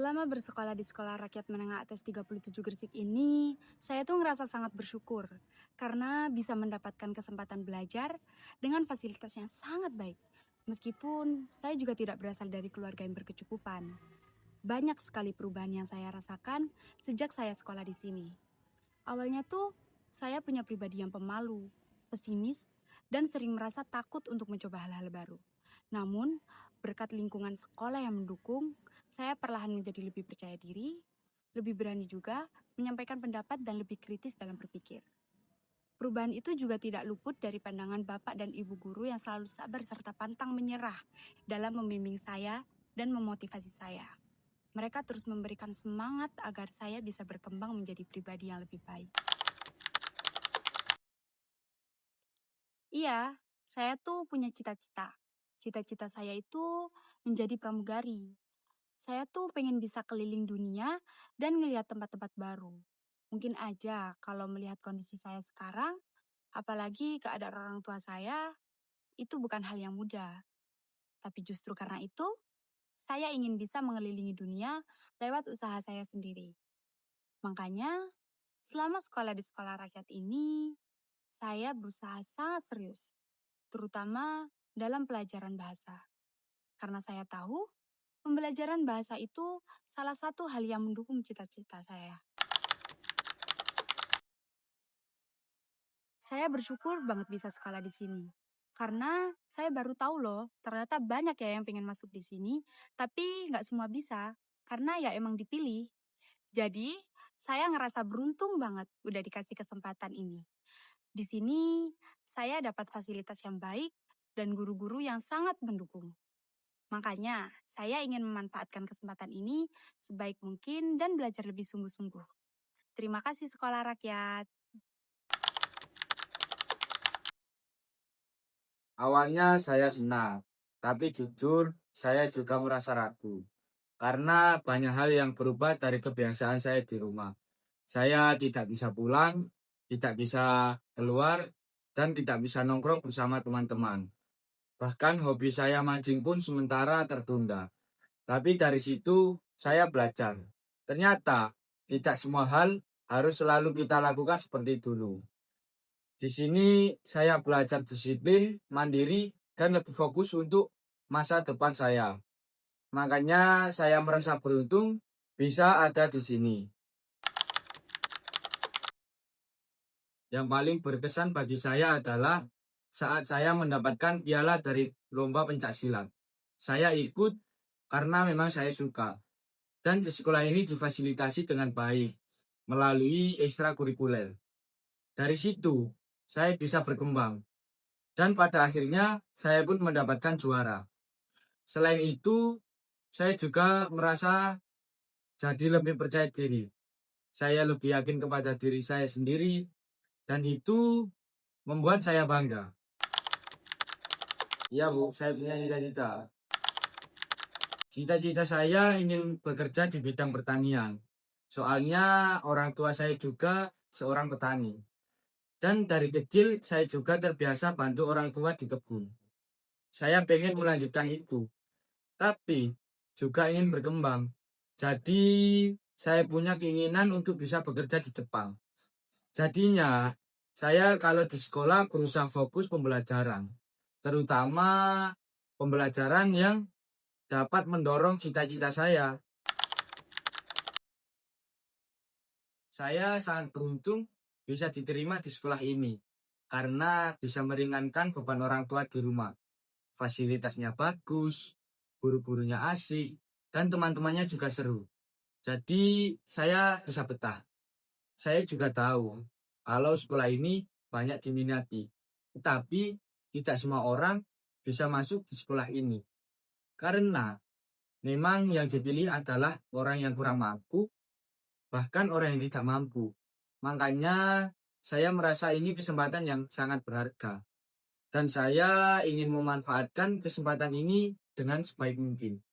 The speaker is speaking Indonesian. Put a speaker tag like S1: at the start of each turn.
S1: Selama bersekolah di Sekolah Rakyat Menengah Atas 37 Gresik ini, saya tuh ngerasa sangat bersyukur karena bisa mendapatkan kesempatan belajar dengan fasilitas yang sangat baik. Meskipun saya juga tidak berasal dari keluarga yang berkecukupan. Banyak sekali perubahan yang saya rasakan sejak saya sekolah di sini. Awalnya tuh saya punya pribadi yang pemalu, pesimis, dan sering merasa takut untuk mencoba hal-hal baru. Namun, berkat lingkungan sekolah yang mendukung, saya perlahan menjadi lebih percaya diri, lebih berani juga menyampaikan pendapat dan lebih kritis dalam berpikir. Perubahan itu juga tidak luput dari pandangan Bapak dan Ibu guru yang selalu sabar serta pantang menyerah dalam membimbing saya dan memotivasi saya. Mereka terus memberikan semangat agar saya bisa berkembang menjadi pribadi yang lebih baik. Iya, saya tuh punya cita-cita. Cita-cita saya itu menjadi pramugari. Saya tuh pengen bisa keliling dunia dan ngelihat tempat-tempat baru. Mungkin aja kalau melihat kondisi saya sekarang, apalagi keadaan orang tua saya, itu bukan hal yang mudah. Tapi justru karena itu, saya ingin bisa mengelilingi dunia lewat usaha saya sendiri. Makanya, selama sekolah di sekolah rakyat ini, saya berusaha sangat serius, terutama dalam pelajaran bahasa. Karena saya tahu, pembelajaran bahasa itu salah satu hal yang mendukung cita-cita saya. Saya bersyukur banget bisa sekolah di sini. Karena saya baru tahu loh, ternyata banyak ya yang pengen masuk di sini, tapi nggak semua bisa. Karena ya emang dipilih. Jadi, saya ngerasa beruntung banget udah dikasih kesempatan ini. Di sini, saya dapat fasilitas yang baik dan guru-guru yang sangat mendukung. Makanya, saya ingin memanfaatkan kesempatan ini sebaik mungkin dan belajar lebih sungguh-sungguh. Terima kasih Sekolah Rakyat.
S2: Awalnya saya senang, tapi jujur saya juga merasa ragu. Karena banyak hal yang berubah dari kebiasaan saya di rumah. Saya tidak bisa pulang, tidak bisa keluar, dan tidak bisa nongkrong bersama teman-teman. Bahkan hobi saya mancing pun sementara tertunda. Tapi dari situ saya belajar. Ternyata tidak semua hal harus selalu kita lakukan seperti dulu. Di sini saya belajar disiplin, mandiri, dan lebih fokus untuk masa depan saya. Makanya saya merasa beruntung bisa ada di sini. Yang paling berkesan bagi saya adalah saat saya mendapatkan piala dari lomba pencaksilat. Saya ikut karena memang saya suka. Dan di sekolah ini difasilitasi dengan baik melalui ekstrakurikuler. Dari situ, saya bisa berkembang. Dan pada akhirnya, saya pun mendapatkan juara. Selain itu, saya juga merasa jadi lebih percaya diri. Saya lebih yakin kepada diri saya sendiri, dan itu membuat saya bangga. Iya Bu, saya punya cita-cita. Cita-cita saya ingin bekerja di bidang pertanian. Soalnya orang tua saya juga seorang petani. Dan dari kecil saya juga terbiasa bantu orang tua di kebun. Saya pengen melanjutkan itu, tapi juga ingin berkembang. Jadi saya punya keinginan untuk bisa bekerja di Jepang. Jadinya saya kalau di sekolah berusaha fokus pembelajaran, terutama pembelajaran yang dapat mendorong cita-cita saya. Saya sangat beruntung bisa diterima di sekolah ini karena bisa meringankan beban orang tua di rumah. Fasilitasnya bagus, guru-gurunya asik, dan teman-temannya juga seru. Jadi saya bisa betah. Saya juga tahu kalau sekolah ini banyak diminati. Tetapi tidak semua orang bisa masuk di sekolah ini. Karena memang yang dipilih adalah orang yang kurang mampu, bahkan orang yang tidak mampu. Makanya saya merasa ini kesempatan yang sangat berharga. Dan saya ingin memanfaatkan kesempatan ini dengan sebaik mungkin.